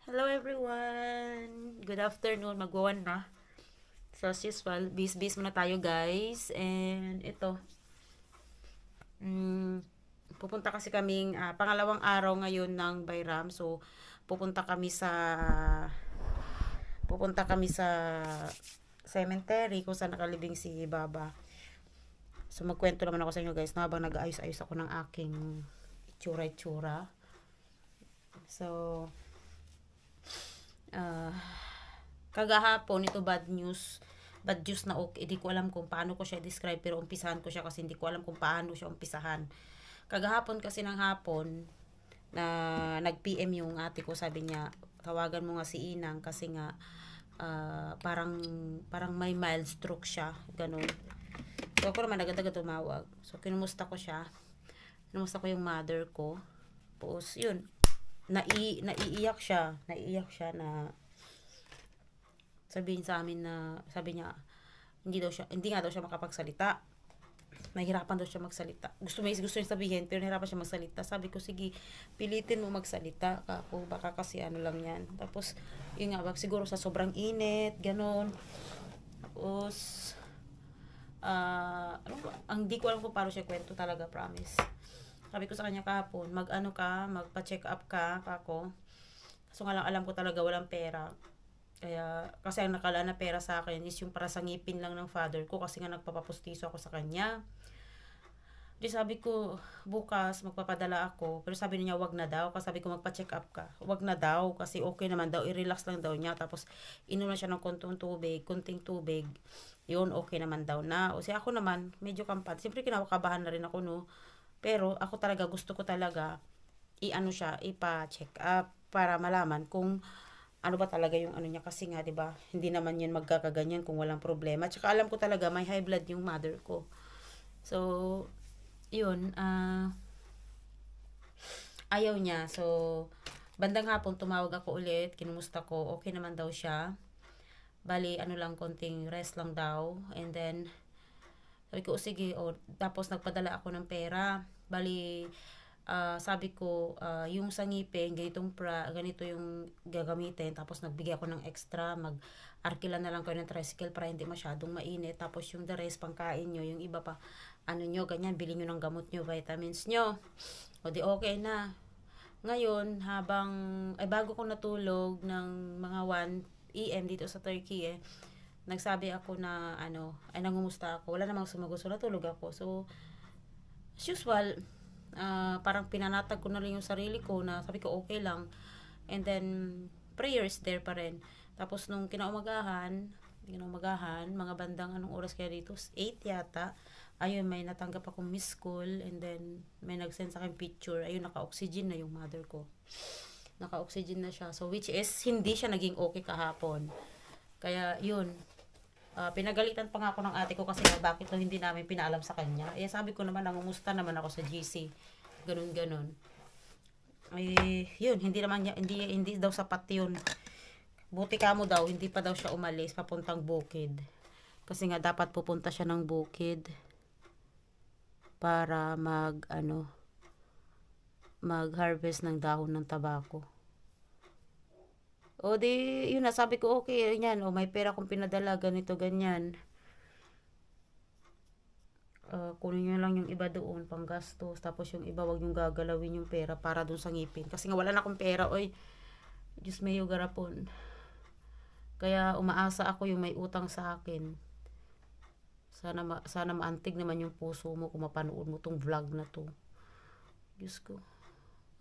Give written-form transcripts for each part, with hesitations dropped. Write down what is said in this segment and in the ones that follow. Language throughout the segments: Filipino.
Hello everyone! Good afternoon, magwawan na. So as usual, bis-bis muna tayo guys. And ito, mm, pupunta kasi kaming pangalawang araw ngayon ng Bayram. So pupunta kami sa cemetery kung saan nakalibing si Baba. So magkwento naman ako sa inyo guys na habang nag-aayos-ayos ako ng aking itsura-itsura. So, ah, kagahapon ito bad news na okay, hindi ko alam kung paano ko siya describe pero umpisahan ko siya kasi hindi ko alam kung paano siya umpisahan. Kagahapon kasi ng hapon na nag-PM yung ate ko, sabi niya tawagan mo nga si Inang kasi nga parang may mild stroke siya, ganun. So ako naman agad-agad tumawag. So kinumusta ko yung mother ko. Tapos yun, naiiyak siya na sabihin sa amin na sabi niya hindi nga daw siya makapagsalita. Nahihirapan daw siya magsalita. Gusto niya sabihin pero nahihirapan siya magsalita. Sabi ko sige, pilitin mo magsalita kako, baka kasi ano lang yan. Tapos yun nga, siguro sa sobrang init, ganon. Tapos ano ba? Ang di ko alam kung paano siya kwento talaga, promise. Sabi ko sa kanya kahapon, magpa-check up ka, kako. So nga lang alam ko talaga walang pera. Kaya, kasi ang nakala na pera sa akin is yung para sa ngipin lang ng father ko kasi nga nagpapapustiso ako sa kanya. Di sabi ko, bukas magpapadala ako. Pero sabi niya, wag na daw. Kasi sabi ko, magpa-check up ka. Wag na daw. Kasi okay naman daw. I-relax lang daw niya. Tapos, inom na siya ng kunting tubig. Yun, okay naman daw na. O siya ako naman, medyo kampat. Siyempre, kinakabahan na rin ako, no. Pero, ako talaga, gusto ko talaga, ipa-check up para malaman kung ano ba talaga yung ano niya kasi nga 'di ba hindi naman yun magkakaganyan kung walang problema. Tsaka alam ko talaga may high blood yung mother ko. So yun, ayaw niya. So bandang hapon tumawag ako ulit, kinumusta ko, okay naman daw siya. Bali ano lang, konting rest lang daw. And then sabi ko, sige, tapos nagpadala ako ng pera. Bali, sabi ko, yung sa ngipin, ganito yung gagamitin. Tapos nagbigay ako ng extra, arkila na lang kayo ng tricycle para hindi masyadong mainit. Tapos yung the rest, pangkain nyo, yung iba pa, ano nyo, ganyan, bili nyo ng gamot nyo, vitamins nyo. O di okay na. Ngayon, bago ko natulog ng mga 1 AM dito sa Turkey nagsabi ako na nangumusta ako. Wala namang sumagot, so natulog ako. So, as usual, parang pinanatag ko na rin yung sarili ko na sabi ko okay lang. And then, prayer is there pa rin. Tapos nung kinaumagahan, mga bandang anong oras kaya dito? 8 yata. Ayun, may natanggap akong miss call and then may nag-send sa akin picture. Ayun, naka-oxygen na yung mother ko. Naka-oxygen na siya. So, which is, hindi siya naging okay kahapon. Kaya, yun. Pinagalitan pa nga ako ng ate ko kasi bakit to hindi namin pinaalam sa kanya. Sabi ko naman, nangumusta naman ako sa GC. Ganun. Yun, hindi daw sapat yun. Buti ka mo daw, hindi pa daw siya umalis papuntang bukid. Kasi nga dapat pupunta siya ng bukid para mag-harvest ng dahon ng tabako. O di, yun na, sabi ko, okay, yan, may pera kong pinadala, ganito, ganyan. Kunin nyo lang yung iba doon, pang gastos, tapos yung iba, wag yung gagalawin yung pera para doon sa ngipin. Kasi nga, wala na akong pera, oy. Diyos may garapon. Kaya, umaasa ako yung may utang sa akin. Sana maantig naman yung puso mo kung mapanood mo tong vlog na to. Diyos ko.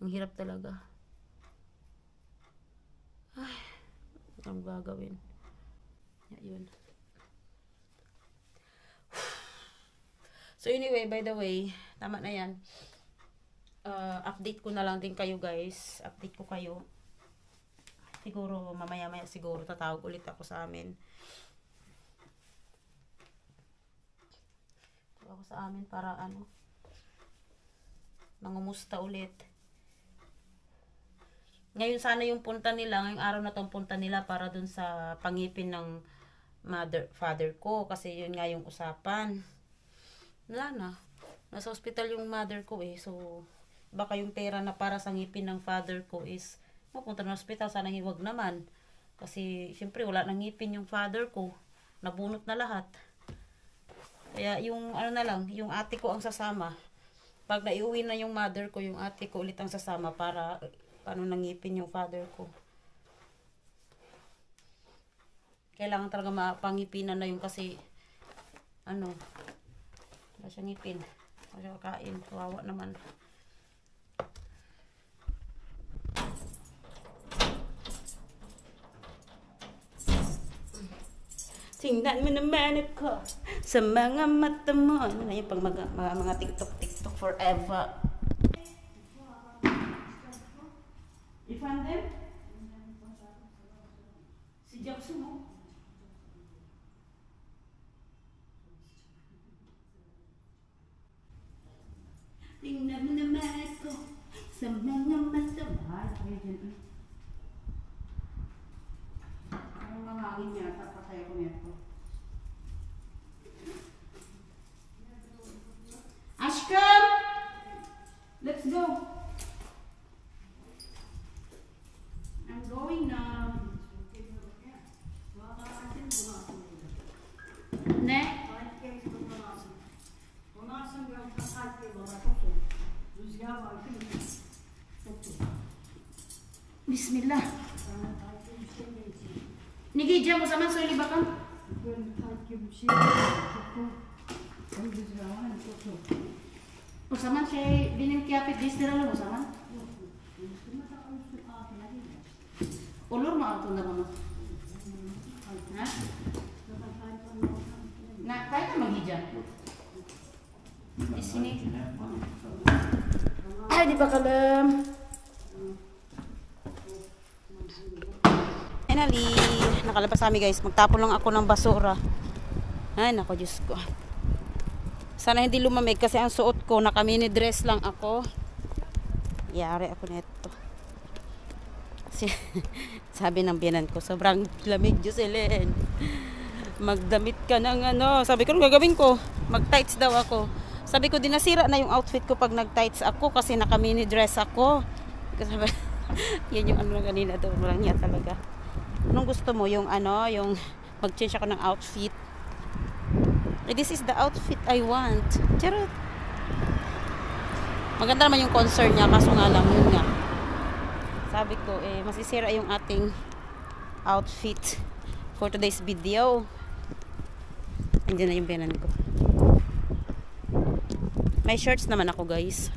Ang hirap talaga. Ay, ang gagawin. Yun. So anyway, by the way, tama na yan. Update ko na lang din kayo guys. Update ko kayo. Siguro mamaya-maya siguro tatawag ulit ako sa amin. Ako sa amin para mangumusta ulit. Ngayon sana yung punta nila, ngayong araw na tong punta nila para dun sa pangipin ng father ko kasi yun nga yung usapan. Wala na. Nasa hospital yung mother ko So baka yung pera na para sa ngipin ng father ko is Pupunta ng hospital, sana hiwag naman. Kasi, syempre, wala nang ngipin yung father ko. Nabunot na lahat. Kaya, yung, ano na lang, yung ate ko ang sasama. Pag naiuwi na yung mother ko, yung ate ko ulit ang sasama para, paano nangipin yung father ko. Kailangan talaga mapangipinan na yung kasi, ano, wala siyang ngipin. Wala siya kakain. Kawawa naman. Tingnan mo naman ako sa mga mata mo. Ano na yung pang mga TikTok forever. You found them? Si Jackson mo? Tingnan mo naman ako sa mga mata mo. Ang mga hangin niya, tapatay ako nito. Ashkan! Let's go! I'm going now. Ne? Bismillah. Nigidya mo sama söyle bakalım. O zaman benim kıyafet değiştirelim o zaman. Olur mu altında bunu? Ha? Nah, kaya ka mag-hijab? Di sini. Ay, di bakalım. Finally, nakalabas kami guys. Magtapon lang ako ng basura. Ay, nako Diyos ko. Sana hindi lumamig kasi ang suot ko, naka-mini dress lang ako. Yari ako neto. Sabi ng biyanan ko, sobrang lamig, Jocelyn. Magdamit ka ng ano. Sabi ko, gagawin ko. Mag-tights daw ako. Sabi ko, dinasira na yung outfit ko pag nag-tights ako kasi naka-mini dress ako. Sabi, yan yung ano kanina daw. Walang niya talaga. Anong gusto mo? Yung ano, yung mag-change ako ng outfit. This is the outfit I want. Charot. Maganda naman yung concert niya, kaso nga lang, yun nga. Sabi ko, masisira yung ating outfit for today's video. Andiyan na yung biyanan ko. May shirts naman ako, guys.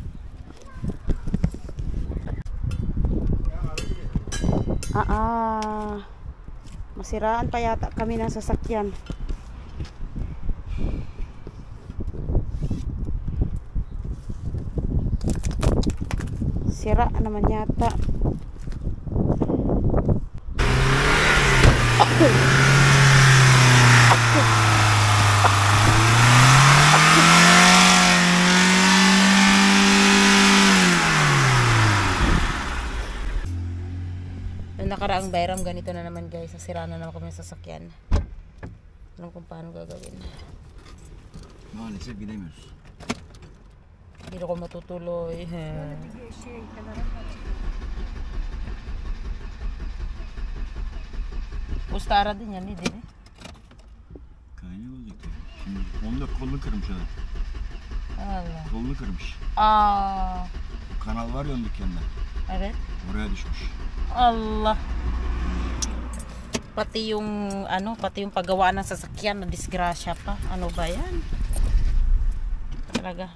Masiraan pa yata kami ng sasakyan. Sira naman yata. Nakaraang Bayram, ganito na naman guys. Nasira na naman kami ng sasakyan. Alam kung paano gagawin. Maalesef gidemiyoruz. Hindi ako matutuloy. Ustara din yan, hindi din eh. Kaynağı olacak tabii. Şimdi onu da kolunu kırmış adam. Allah. Kolunu kırmış. Kanal var ya onun dükkanında. Evet. Oraya düşmüş. Allah. Pati yung ano, pati yung paggawa ng sasakyan na disgrasya pa. Ano ba 'yan? Talaga.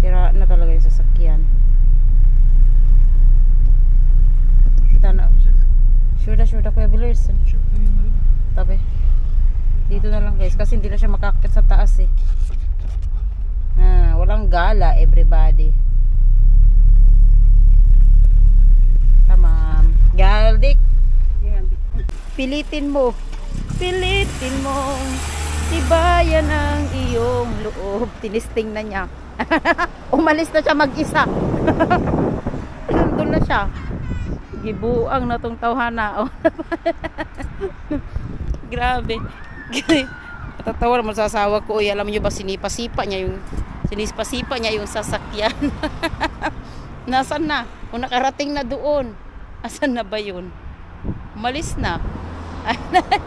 Sira na talaga yung sasakyan. Tana. Sure Kuya Billerson. Tabi. Dito na lang guys kasi hindi na siya makakit sa taas eh. Walang gala everybody. Tamam. Galdik. Pilitin mo. Tibayan ang iyong loob. Tinisting na niya. Umalis na siya mag-isa. Nandun na siya. Gibuang na tong tawhana. Grabe. Natatawa naman sa asawa ko. Uy, alam niyo ba sinipasipa niya yung sasakyan. Nasaan na? Kung nakarating na doon. Asan na ba yun? Umalis na. Ay,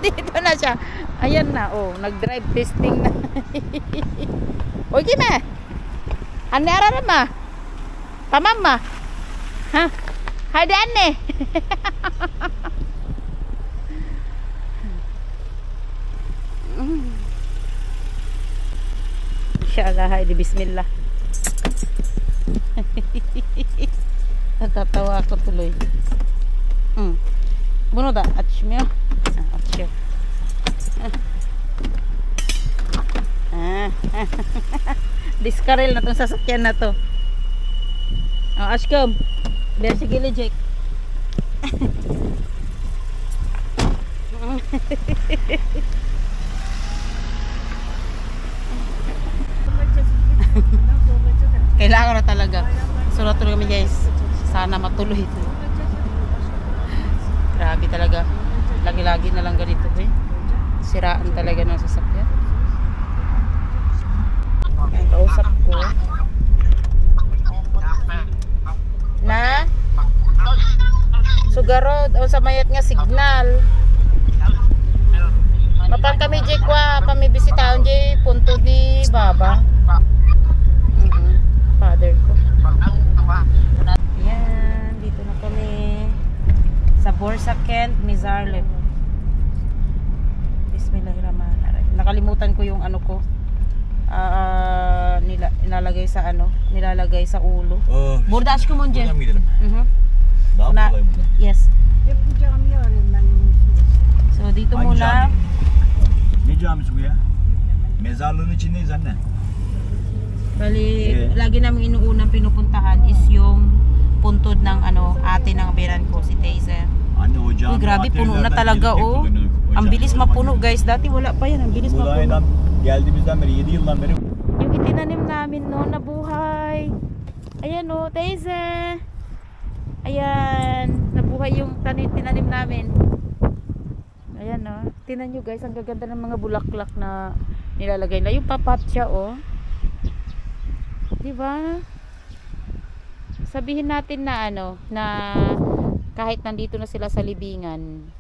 dito na siya. Ayan na, oh, nag-drive testing na. Uy, kime? Andara na ma? Pamama? Ha? Hadi ane? Inshallah, haydi bismillah. Natatawa ako tuloy. Buno da, atshmyo. Atshyo. Diskarel na tong sasakyan na to. Oh, Ashkom. Biar si gili, Jake. Kailangan na talaga. Sulat tuloy kami guys. Sana matuloy ito. Grabe talaga. Lagi-lagi na lang ganito eh. Siraan talaga ng sasakyan. Ang kausap ko. Na? Sugarod. O sa mayat nga signal. Mapang kami jekwa. Pamibisitaon jay punto ni Baba. Father ko. Yan, dito na kami sa Borsa Kent, Mizarlep. Bismillahirrahmanirrahim. Nakalimutan ko yung ano ko. Nilalagay sa ano, nilalagay sa ulo. Bordaş ko monje. Yes. So dito muna. Ne camisi bu ya? Mezarlığın içindeyiz anne. Bali, lagi namin inuunang pinupuntahan is yung puntod ng ano, ate ng biran ko, si Teiza. Uy, grabe, puno na talaga oh. Ang bilis mapuno guys. Dati wala pa yan, ang bilis mapuno. Geldiğimizden beri 7 yıldan beri. Yung itinanim namin no, nabuhay. Ayan oh, Teiza. Ayan, nabuhay yung tinanim namin. Ayan oh. Tingnan nyo guys, ang gaganda ng mga bulaklak na nilalagay na. Yung papat siya oh. Diba? Sabihin natin na ano, na kahit nandito na sila sa libingan,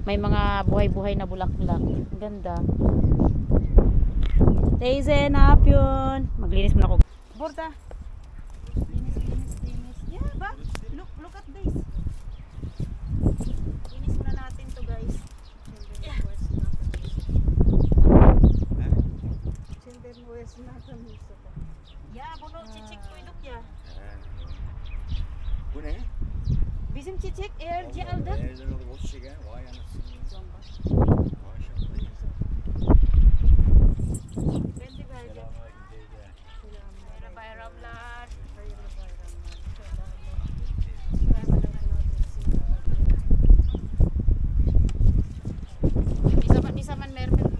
may mga buhay-buhay na bulaklak. Ganda. Teize, naap yun. Maglinis mo na ako. Borda. Linis. Yeah, ba? Look at this. Linis muna natin to guys. Yeah. Ya, bunu çiçek koyduk ya. Bu ne? Bizim çiçek erci aldık. Nereden oldu o çiçek ha? Vay anasını. Ben de vereceğim. Merhaba bayramlar. Di zaman mermer.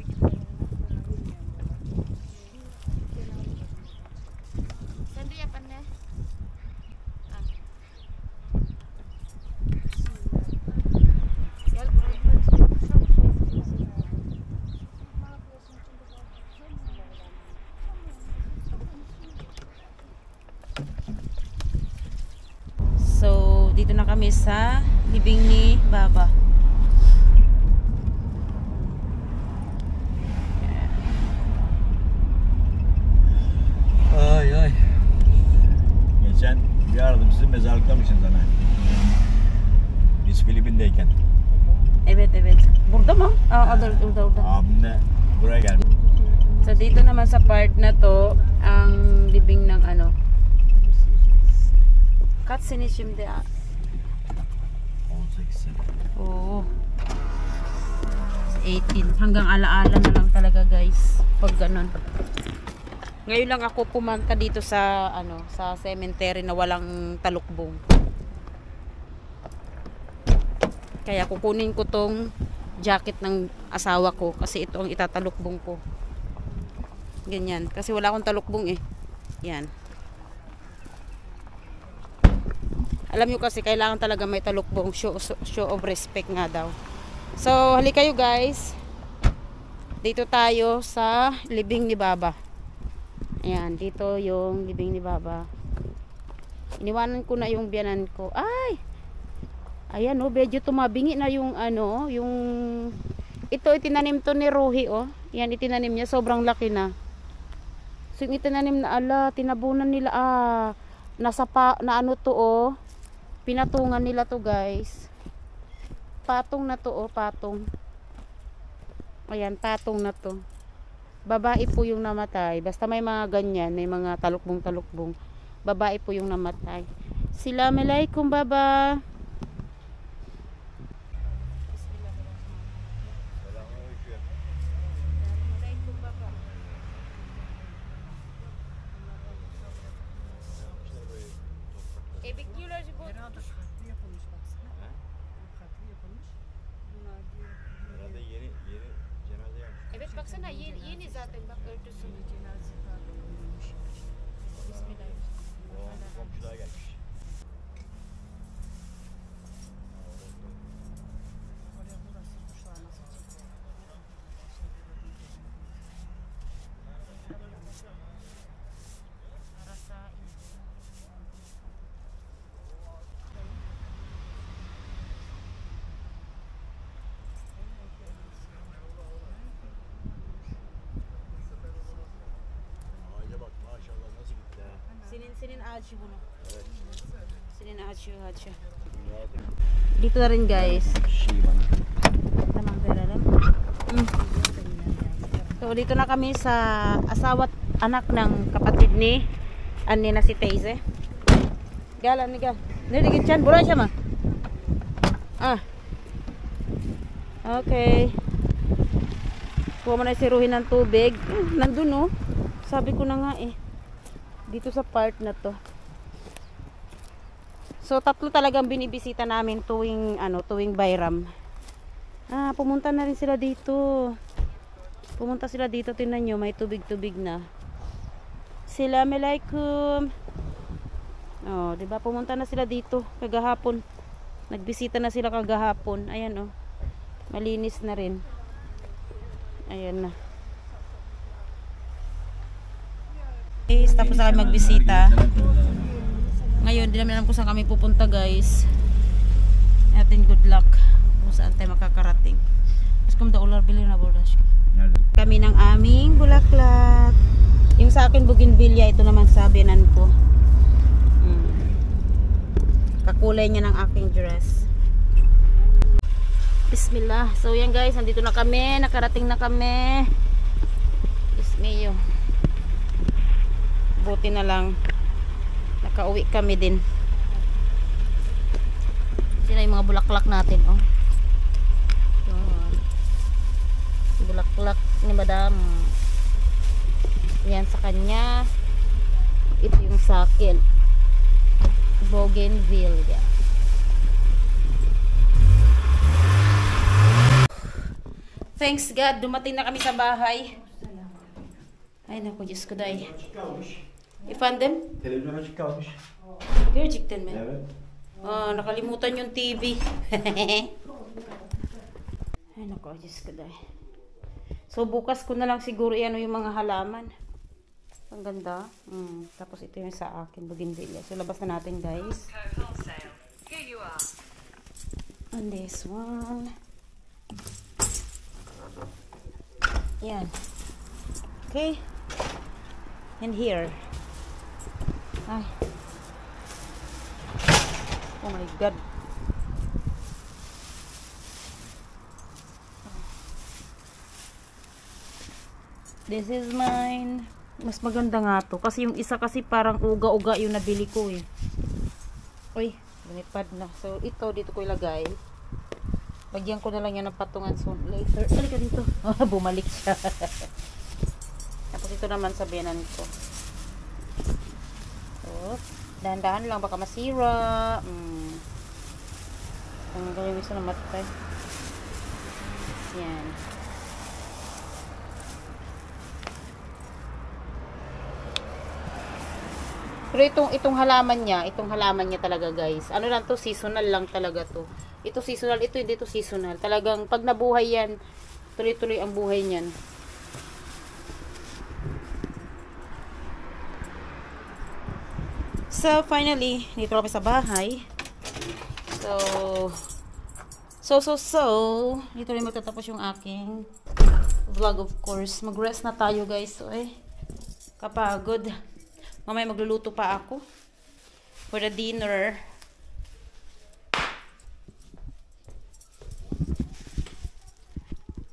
Sen de yap anne. Gel buraya. So, dito na kami sa libing ni Baba. Ay ay. Geçen bir aradım sizi mezarlıktamışsınız ana. Biz Filipin'deyken. Evet. Burada mı? Orada. Abimle buraya gelmiş. So, dito naman sa part na to, ang libing ng ano. Kaç sene şimdi? 18 sene. Oo. 18. Hanggang alaala na lang talaga guys. Pag ganun. Ngayon lang ako pumunta dito sa ano, sa cemetery na walang talukbong. Kaya kukunin ko tong jacket ng asawa ko kasi ito ang itatalukbong ko. Ganyan. Kasi wala akong talukbong eh. Yan. Alam nyo kasi kailangan talaga may talukbong. Show of respect nga daw. So, hali kayo guys. Dito tayo sa libing ni Baba. Ayan, dito yung libing ni Baba. Iniwanan ko na yung biyanan ko. Ay! Ayan oh, medyo tumabingi na yung ano, yung ito itinanim to ni Ruhi oh. Yan itinanim niya, sobrang laki na. So yung itinanim na tinabunan nila nasa na ano to oh. Pinatungan nila to guys. Patong na to oh, patong. Ayan, patong na to. Babae po yung namatay. Basta may mga ganyan, may mga talukbong-talukbong. Babae po yung namatay. Assalamualaikum Baba. Bekliyorlar bu. Herhalde farklı yapılmış baksana. Farklı yapılmış. Bunlar diyor. Herhalde yeni cenaze yapmış. Evet baksana yeni zaten bak örtüsü. Yeni cenaze farklı yapılmış. Bismillahirrahmanirrahim. O komşular gelmiş. Oraya burası kuşlar nasıl çıkıyor? Ağaca bak maşallah nasıl gitti ha. Senin ağacı bunu. Evet. Senin ağacı. Dünyada Dito na rin guys. şey bana. Tamang pera lang. So dito na kami sa asawa't anak ng kapatid ni ani na si Teize. Gala ni gal. Nirigit yan, buray siya ma. Okay. Kuha mo na si Ruhi ng tubig. Nandun oh. Sabi ko na nga eh. Dito sa part na to. So tatlo talagang binibisita namin tuwing Bayram. Pumunta na rin sila dito. Pumunta sila dito, tingnan nyo, may tubig-tubig na. Assalamualaikum. Oh, 'di ba? Pumunta na sila dito kagahapon. Nagbisita na sila kagahapon. Ayan oh. Malinis na rin. Ayan na. Okay, tapos na kami magbisita. Ngayon, di namin alam kung saan kami pupunta guys. Atin good luck. Kung saan tayo makakarating. Mas kung ular bili na bordash. Nerede? Kami ng aming bulaklak. Yung sa akin bougainvillea, ito naman sa biyanan ko. Kakulay niya ng aking dress. Bismillah. So yan guys, nandito na kami. Nakarating na kami. Bismillah. Buti na lang nakauwi kami din. Sila yung mga bulaklak natin oh. Yan. Bulaklak ni Madam. Yan sa kanya. Ito yung sa akin. Bougainvillea. Thanks God, dumating na kami sa bahay. Ay naku, Diyos ko day. Efendim? Televizyon açık kalmış. Gerçekten mi? Evet. Nakalimutan yung TV. Ay naku, Diyos ko day. So bukas ko na lang siguro yan yung mga halaman. Ang ganda. Tapos ito yung sa akin, bougainvillea. So labas na natin guys. And this one. Yan. Okay. And here. Ay. Oh my God. This is mine. Mas maganda nga to. Kasi yung isa kasi parang uga-uga yung nabili ko eh. Uy, lumipad na. So ito dito ko ilagay. Lagyan ko na lang yan ng patungan so later. Halika dito. Bumalik siya. Tapos ito naman sa biyanan ko. So, dahan-dahan lang baka masira. Ang gawin isa na matay. Yan. Pero itong halaman niya talaga guys. Ano lang to, seasonal lang talaga to. Ito seasonal, ito hindi to seasonal. Talagang pag nabuhay yan, tuloy-tuloy ang buhay niyan. So, finally, dito kami sa bahay. So, dito rin magtatapos yung aking vlog, of course. Mag-rest na tayo, guys. So, kapagod. Mamaya magluluto pa ako for the dinner.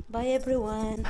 Bye, everyone.